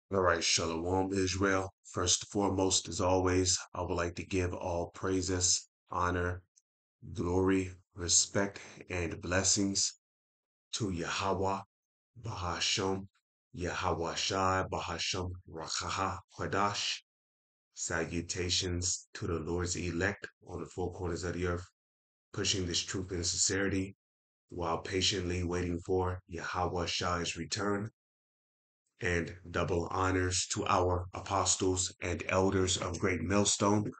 All right, Shalom, Israel. First and foremost, as always, I would like to give all praises, honor, glory, respect, and blessings to Yahweh, Bahasham, Yahweh Shai, Bahasham, Rakaha, Kwadash. Salutations to the Lord's elect on the four corners of the earth, pushing this truth and sincerity while patiently waiting for Yahweh Shai's return, and double honors to our apostles and elders of Great Millstone,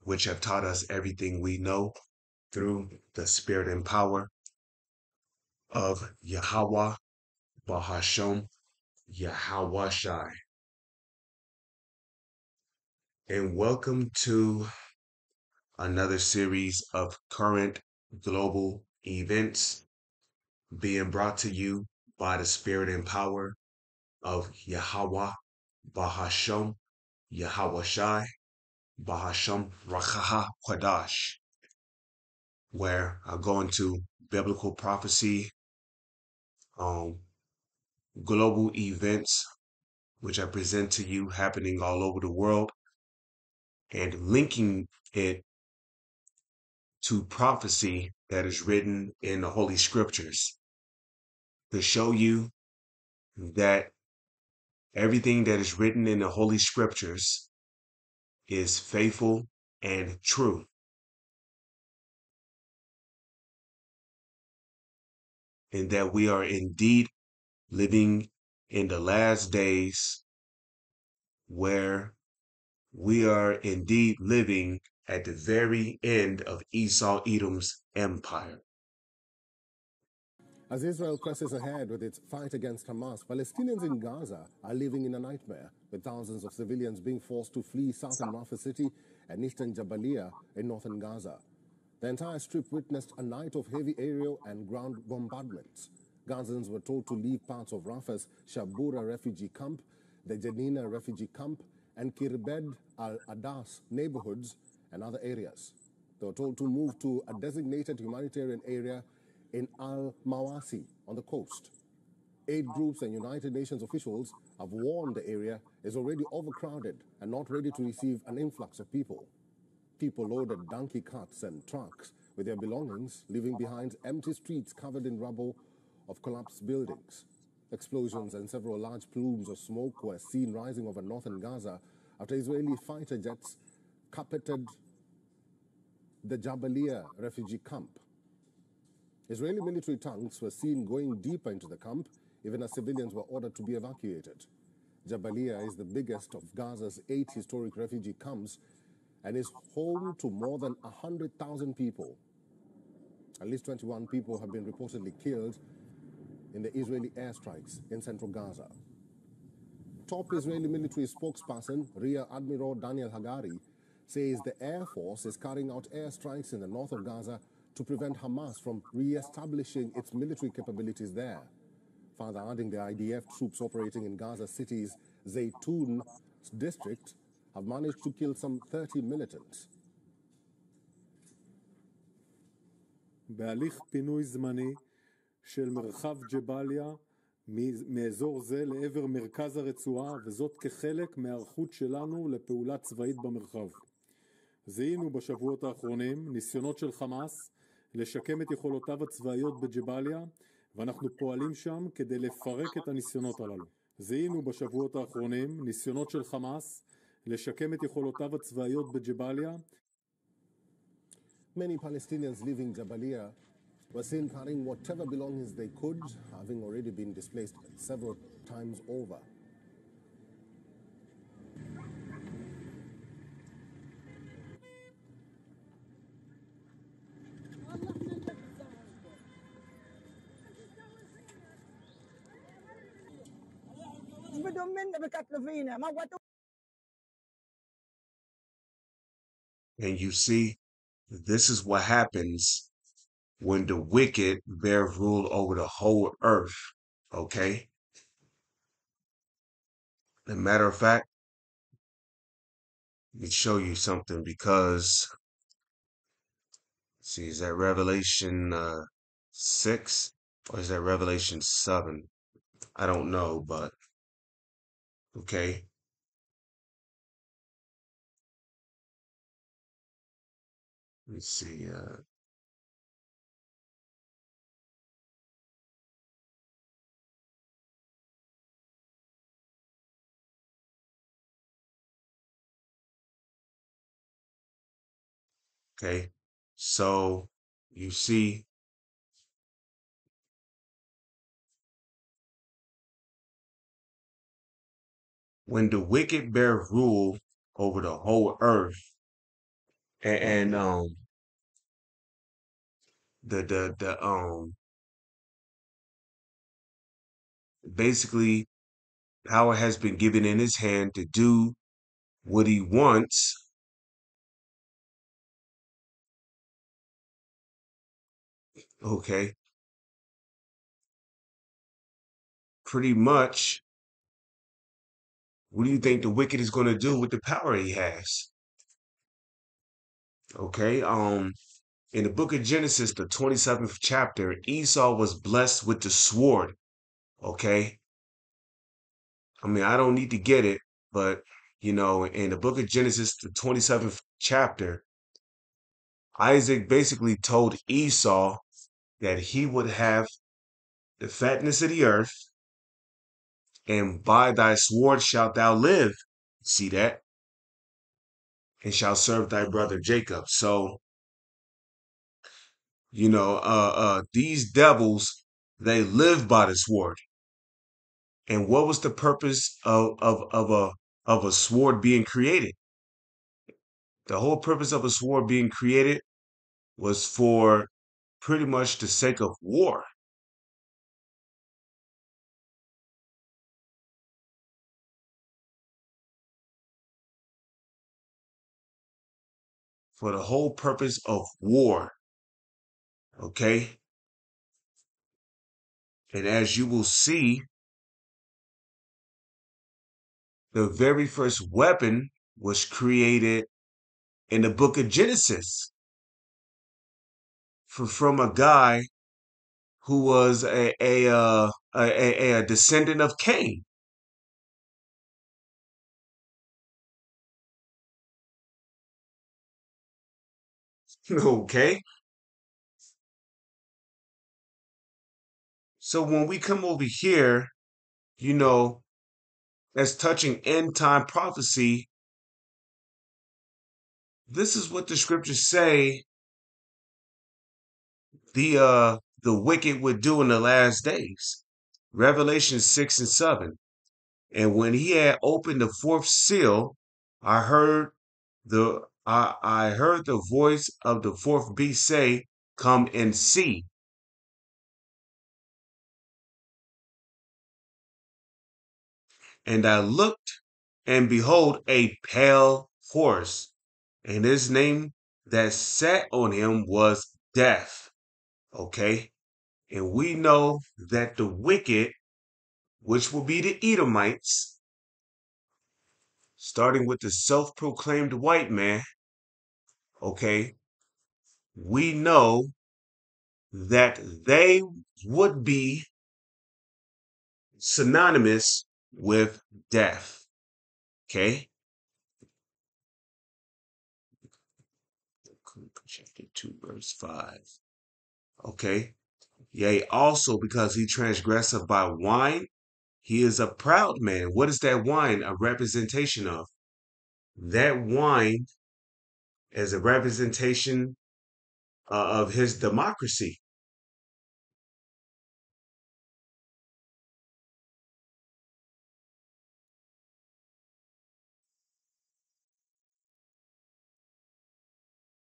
which have taught us everything we know through the spirit and power of Yahweh, Bahasham, Yahweh Shai. And welcome to another series of current global events being brought to you by the spirit and power of Yahweh, Bahasham, Yahweh Shai, Bahasham Rakaha Kwadash, where I go into biblical prophecy, um, global events, which I present to you happening all over the world, and linking it to prophecy that is written in the Holy Scriptures to show you that everything that is written in the Holy Scriptures is faithful and true, and that we are indeed living in the last days where we are indeed living at the very end of Esau Edom's empire. As Israel presses ahead with its fight against Hamas, Palestinians in Gaza are living in a nightmare, with thousands of civilians being forced to flee southern Rafah city and eastern Jabalia in northern Gaza. The entire strip witnessed a night of heavy aerial and ground bombardments. Gazans were told to leave parts of Rafah's Shabura refugee camp, the Janina refugee camp, and Kirbed al-Adas neighborhoods and other areas. They were told to move to a designated humanitarian area in Al-Mawasi on the coast. Aid groups and United Nations officials have warned the area is already overcrowded and not ready to receive an influx of people. People loaded donkey carts and trucks with their belongings, leaving behind empty streets covered in rubble of collapsed buildings. Explosions and several large plumes of smoke were seen rising over northern Gaza after Israeli fighter jets carpeted the Jabalia refugee camp. Israeli military tanks were seen going deeper into the camp, even as civilians were ordered to be evacuated. Jabalia is the biggest of Gaza's 8 historic refugee camps and is home to more than 100,000 people. At least 21 people have been reportedly killed in the Israeli airstrikes in central Gaza. Top Israeli military spokesperson Rear Admiral Daniel Hagari says the Air Force is carrying out airstrikes in the north of Gaza to prevent Hamas from re-establishing its military capabilities there. Further adding, the IDF troops operating in Gaza City's Zaytun district have managed to kill some 30 militants. בהליך פינוי זמני של מרחב ג'באליה מאזור זה לעבר מרכז הרצועה, וזאת כחלק מהערכות שלנו לפעולה צבאית במרחב. זיהינו בשבועות האחרונים ניסיונות של חמאס לשקם את יכולותיו הצבאיות בג'באליה, ואנחנו פועלים שם כדי לפרק את הניסיונות הללו. זיהינו בשבועות האחרונים ניסיונות של חמאס לשקם את יכולותיו הצבאיות בג'באליה. Many Palestinians living Jabalia were seen carrying whatever belongings they could, having already been displaced several times over. And you see, this is what happens when the wicked bear rule over the whole earth, okay? As a matter of fact, let me show you something because, see, is that Revelation 6 or is that Revelation 7? I don't know, but Okay. Let me see. Okay. So you see, when the wicked bear rule over the whole earth, and the basically power has been given in his hand to do what he wants. Okay. Pretty much, what do you think the wicked is going to do with the power he has? Okay. In the book of Genesis, the 27th chapter, Esau was blessed with the sword. Okay. I mean, I don't need to get it, but in the book of Genesis, the 27th chapter, Isaac basically told Esau that he would have the fatness of the earth, and by thy sword shalt thou live. See that? And shall serve thy brother Jacob. So, these devils, they live by the sword. And what was the purpose of a sword being created? The whole purpose of a sword being created was for pretty much the sake of war. For the whole purpose of war. Okay? And as you will see, the very first weapon was created in the book of Genesis from a guy who was a descendant of Cain. Okay? So when we come over here, you know, as touching end time prophecy, this is what the scriptures say the wicked would do in the last days. Revelation 6 and 7. And when he had opened the fourth seal, I heard the voice of the fourth beast say, "Come and see." And I looked, and behold, a pale horse, and his name that sat on him was Death. Okay? And we know that the wicked, which will be the Edomites, starting with the self proclaimed white man, okay, we know that they would be synonymous with death. Okay? Chapter 2, verse 5. Okay? Yea, also because he transgresseth by wine, he is a proud man. What is that wine a representation of? That wine is a representation of his democracy.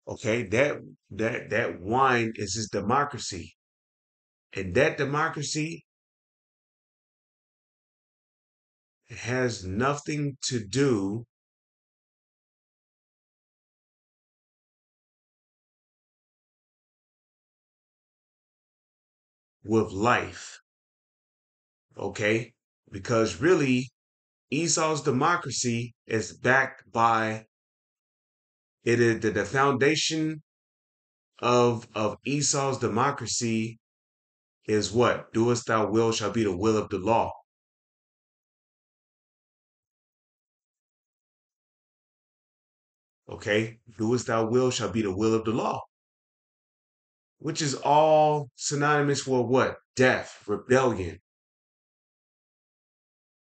Okay, that wine is his democracy, and that democracy has nothing to do with life. Okay, because really Esau's democracy is backed by it is the foundation of Esau's democracy is what? Doest thou will shall be the will of the law. Okay? Do as thou will shall be the will of the law, which is all synonymous for what? Death, rebellion.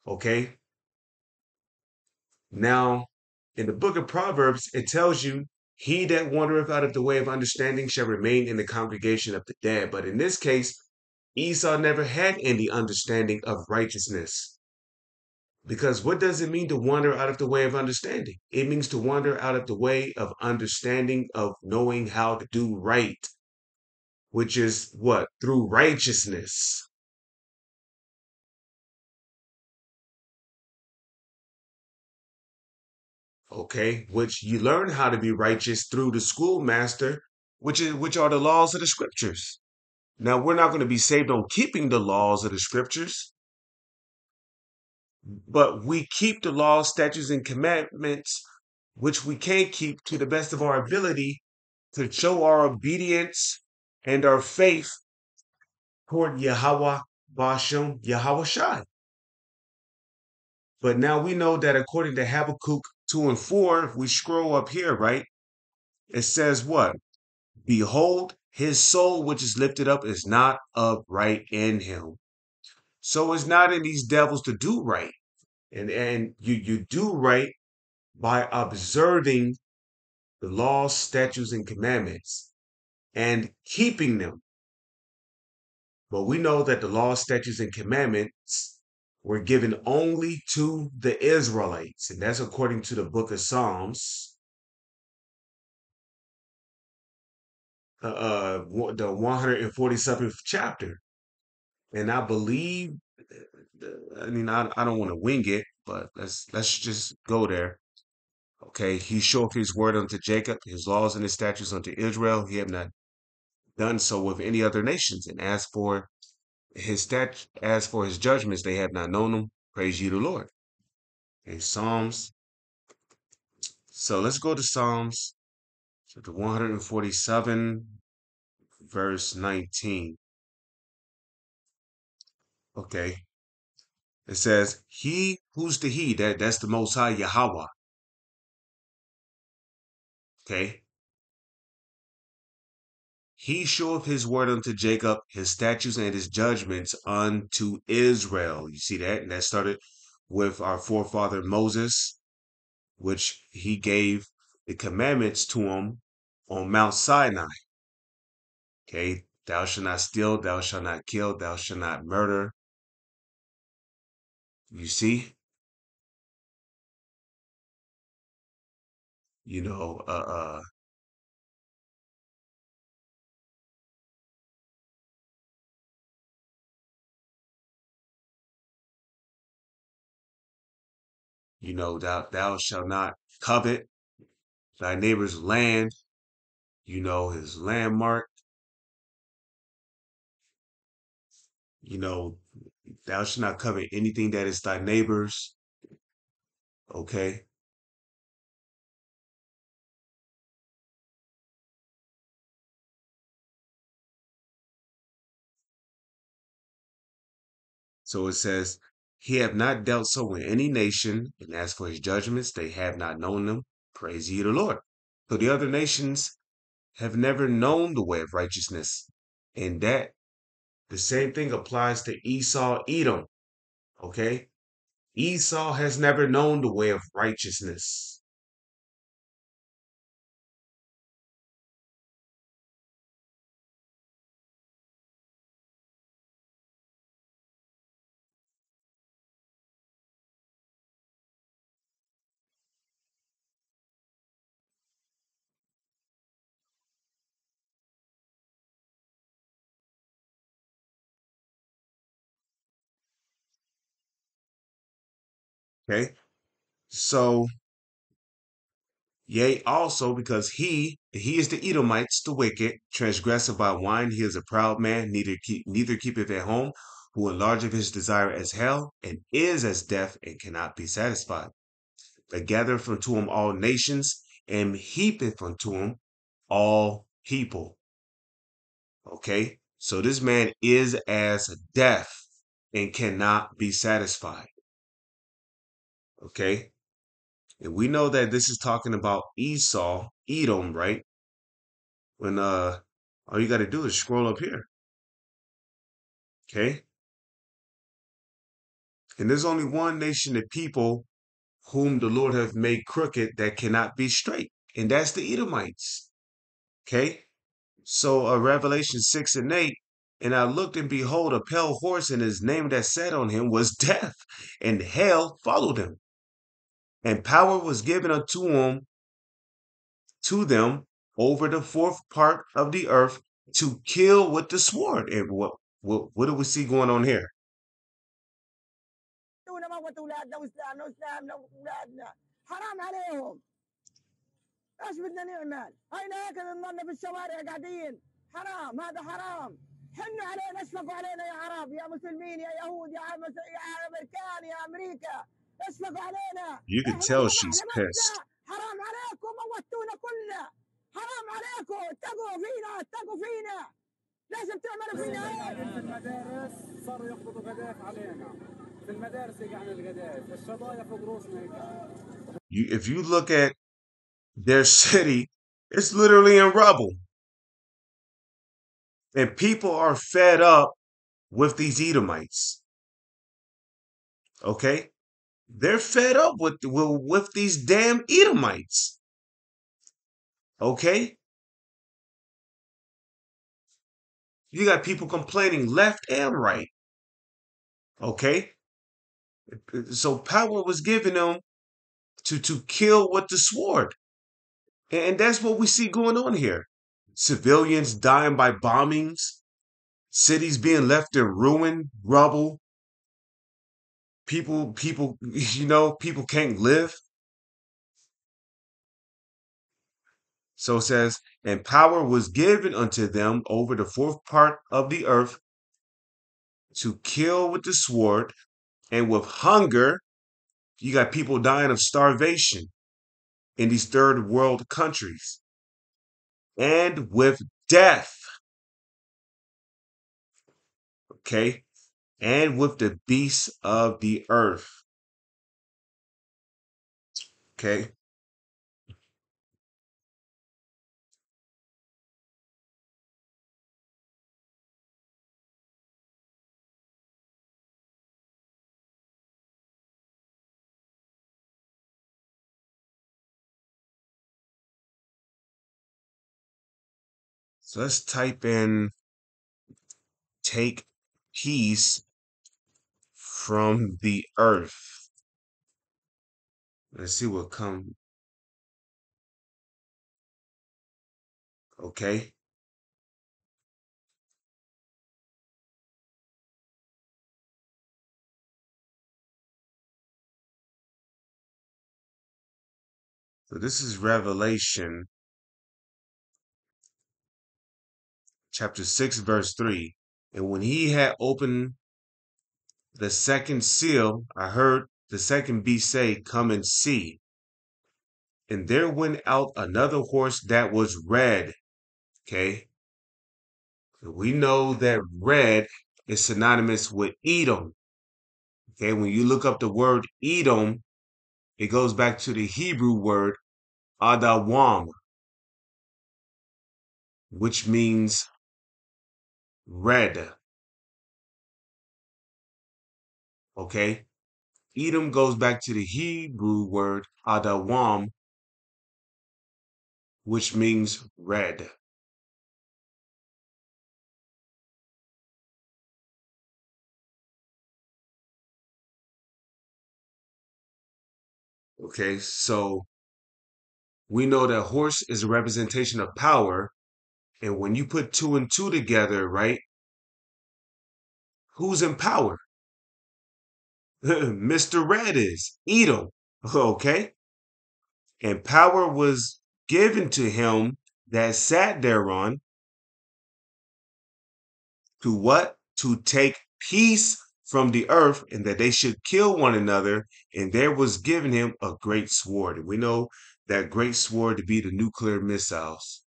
Okay? Now, in the book of Proverbs, it tells you, he that wandereth out of the way of understanding shall remain in the congregation of the dead. But in this case, Esau never had any understanding of righteousness. Because what does it mean to wander out of the way of understanding? It means to wander out of the way of understanding, of knowing how to do right, which is what? Through righteousness. Okay, which you learn how to be righteous through the schoolmaster, which are the laws of the scriptures. Now we're not going to be saved on keeping the laws of the scriptures, but we keep the laws, statutes, and commandments, which we can keep to the best of our ability to show our obedience and our faith toward Yahweh Bashem, Yahweh Shai. But now we know that according to Habakkuk 2 and 4, if we scroll up here, right, it says what? Behold, his soul which is lifted up is not upright in him. So it's not in these devils to do right. And you do right by observing the laws, statutes, and commandments and keeping them. But we know that the laws, statutes, and commandments were given only to the Israelites. And that's according to the book of Psalms, the 147th chapter. And I believe, I don't want to wing it, but let's just go there. Okay, he showed his word unto Jacob, his laws and his statutes unto Israel. He have not done so with any other nations. And as for his judgments, they have not known them. Praise ye the Lord. Okay, Psalms. So let's go to Psalms chapter 147, verse 19. Okay. It says, he, who's the he? That's the Most High Yahweh. Okay. He showeth his word unto Jacob, his statutes and his judgments unto Israel. You see that? And that started with our forefather Moses, which he gave the commandments to him on Mount Sinai. Okay. Thou shalt not steal, thou shalt not kill, thou shalt not murder. You see? You know, thou shalt not covet thy neighbor's land, his landmark, you know, thou shalt not covet anything that is thy neighbor's. Okay. So it says, he have not dealt so with any nation, and as for his judgments, they have not known them. Praise ye the Lord. So the other nations have never known the way of righteousness. And that the same thing applies to Esau, Edom. Okay. Esau has never known the way of righteousness. Okay. So, yea, also because he is the Edomites, the wicked, transgressive by wine, he is a proud man, neither keepeth at home, who enlargeth his desire as hell, and is as deaf, and cannot be satisfied. That gathereth unto him all nations, and heapeth unto him all people. Okay? So this man is as deaf and cannot be satisfied. Okay? And we know that this is talking about Esau, Edom, right? When all you got to do is scroll up here. Okay? And there's only one nation of people whom the Lord hath made crooked that cannot be straight, and that's the Edomites. Okay? So Revelation 6 and 8, and I looked and behold a pale horse, and his name that sat on him was Death, and hell followed him. And power was given unto him to them over the fourth part of the earth to kill with the sword. And what do we see going on here? حرام عليهم. ايش بدنا نعمل؟ هينا هكذا نضلنا في الشوارع قاعدين. حرام، هذا حرام. حنوا علينا، اشفقوا علينا يا عرب، يا مسلمين، يا يهود، يا امريكان، يا امريكا، اشفقوا علينا. You can احنا tell انذبحنا she's متنا. pissed. حرام عليكم، موتونا كلنا. حرام عليكم، اتقوا فينا، اتقوا فينا. لازم تعملوا فينا هيك. في المدارس صاروا يقبضوا قذائف علينا. في المدارس يقعنا القذائف، الشظايا فوق روسنا يقعنا. If you look at their city, it's literally in rubble. And people are fed up with these Edomites. Okay? They're fed up with these damn Edomites. Okay? You got people complaining left and right. Okay? So power was given them to kill with the sword. And that's what we see going on here. Civilians dying by bombings, cities being left in ruin, rubble. People, people can't live. So it says, and power was given unto them over the fourth part of the earth to kill with the sword, and with hunger. You got people dying of starvation in these third world countries, and with death. Okay, and with the beasts of the earth. Okay, so let's type in take peace from the earth. Let's see what comes. Okay, so this is Revelation chapter 6, verse 3. And when he had opened the second seal, I heard the second beast say, come and see. And there went out another horse that was red. Okay. We know that red is synonymous with Edom. Okay. When you look up the word Edom, it goes back to the Hebrew word Adawam, which means red. Okay. Edom goes back to the Hebrew word Adawam, which means red. Okay. So we know that horse is a representation of power. And when you put two and two together, right? Who's in power? Mr. Red is Edom. Okay. And power was given to him that sat thereon to what? To take peace from the earth, and that they should kill one another. And there was given him a great sword. And we know that great sword to be the nuclear missiles.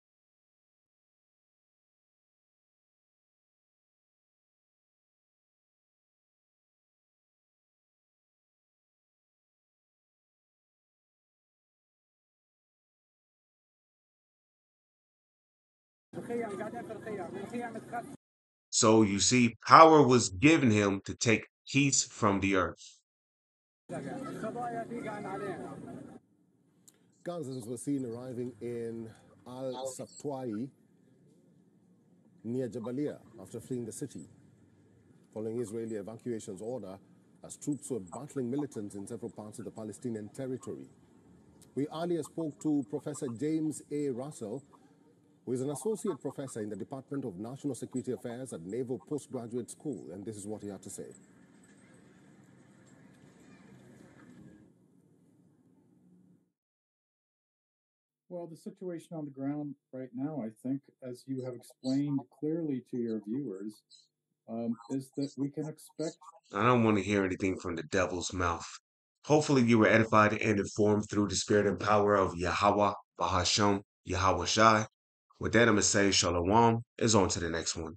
So you see, power was given him to take peace from the earth. Gazans were seen arriving in al-Satwai near Jabalia after fleeing the city, following Israeli evacuation's order as troops were battling militants in several parts of the Palestinian territory. We earlier spoke to Professor James A. Russell, who is an associate professor in the Department of National Security Affairs at Naval Postgraduate School, and this is what he had to say. Well, the situation on the ground right now, I think, as you have explained clearly to your viewers, is that we can expect. I don't want to hear anything from the devil's mouth. Hopefully you were edified and informed through the spirit and power of Yahweh, Bahasham, Yahweh Shai. With that, I'm going to say Shalom is on to the next one.